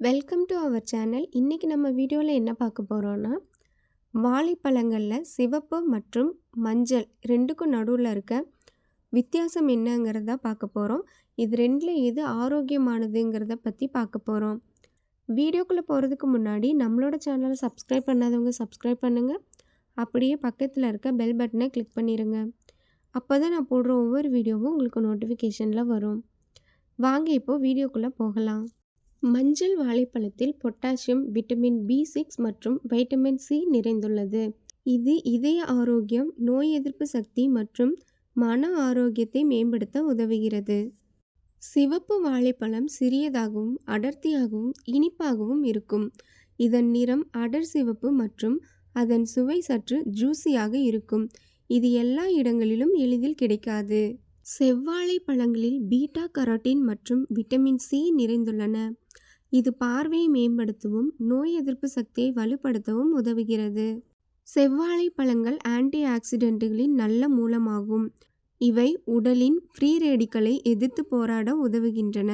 Welcome to our channel. இன்றைக்கி நம்ம வீடியோவில் என்ன பார்க்க போகிறோன்னா, வாழைப்பழங்களில் சிவப்பு மற்றும் மஞ்சள் ரெண்டுக்கும் நடுவில் இருக்க வித்தியாசம் என்னங்கிறத பார்க்க போகிறோம். இது ரெண்டில் எது ஆரோக்கியமானதுங்கிறத பற்றி பார்க்க போகிறோம். வீடியோக்குள்ளே போகிறதுக்கு முன்னாடி நம்மளோட சேனலை சப்ஸ்கிரைப் பண்ணாதவங்க சப்ஸ்கிரைப் பண்ணுங்கள். அப்படியே பக்கத்தில் இருக்க பெல் பட்டனை கிளிக் பண்ணிடுங்க. அப்போ தான் நான் போடுற ஒவ்வொரு வீடியோவும் உங்களுக்கு நோட்டிஃபிகேஷனில் வரும். வாங்க இப்போது வீடியோக்குள்ளே போகலாம். மஞ்சள் வாழைப்பழத்தில் பொட்டாசியம், விட்டமின் B6 மற்றும் வைட்டமின் C நிறைந்துள்ளது. இது இதய ஆரோக்கியம், நோய் எதிர்ப்பு சக்தி மற்றும் மன ஆரோக்கியத்தை மேம்படுத்த உதவுகிறது. சிவப்பு வாழைப்பழம் சிறியதாகவும் அடர்த்தியாகவும் இனிப்பாகவும் இருக்கும். இதன் நிறம் அடர் சிவப்பு மற்றும் அதன் சுவை சற்று ஜூஸியாக இருக்கும். இது எல்லா இடங்களிலும் எளிதில் கிடைக்காது. செவ்வாழை பழங்களில் பீட்டா கரோட்டின் மற்றும் விட்டமின் C நிறைந்துள்ளன. இது பார்வையை மேம்படுத்தவும் நோய் எதிர்ப்பு சக்தியை வலுப்படுத்தவும் உதவுகிறது. செவ்வாழை பழங்கள் ஆன்டி ஆக்சிடென்ட்டுகளின் நல்ல மூலமாகும். இவை உடலின் ஃப்ரீ ரேடிக்கலை எதிர்த்து போராட உதவுகின்றன.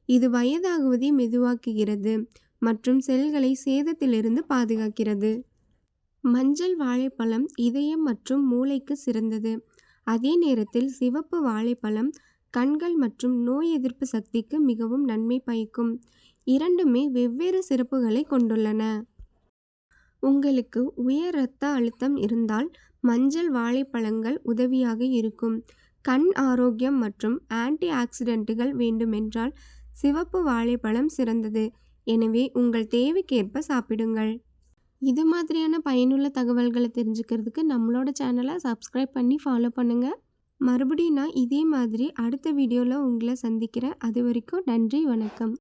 இது வயதாகுவதை மெதுவாக்குகிறது மற்றும் செல்களை சேதத்திலிருந்து பாதுகாக்கிறது. மஞ்சள் வாழைப்பழம் இதயம் மற்றும் மூளைக்கு சிறந்தது. அதே நேரத்தில் சிவப்பு வாழைப்பழம் கண்கள் மற்றும் நோய் எதிர்ப்பு சக்திக்கு மிகவும் நன்மை பயக்கும். இரண்டுமே வெவ்வேறு சிறப்புகளை கொண்டுள்ளன. உங்களுக்கு உயர் இரத்த அழுத்தம் இருந்தால் மஞ்சள் வாழைப்பழங்கள் உதவியாக இருக்கும். கண் ஆரோக்கியம் மற்றும் ஆன்டி ஆக்சிடென்ட்டுகள் வேண்டுமென்றால் சிவப்பு வாழைப்பழம் சிறந்தது. எனவே உங்கள் தேவைக்கேற்ப சாப்பிடுங்கள். இது மாதிரியான பயனுள்ள தகவல்களை தெரிஞ்சுக்கிறதுக்கு நம்மளோட சேனலை சப்ஸ்கிரைப் பண்ணி ஃபாலோ பண்ணுங்கள். மறுபடியும் நான் இதே மாதிரி அடுத்த வீடியோவில் உங்களை சந்திக்கிறேன். அது வரைக்கும் நன்றி, வணக்கம்.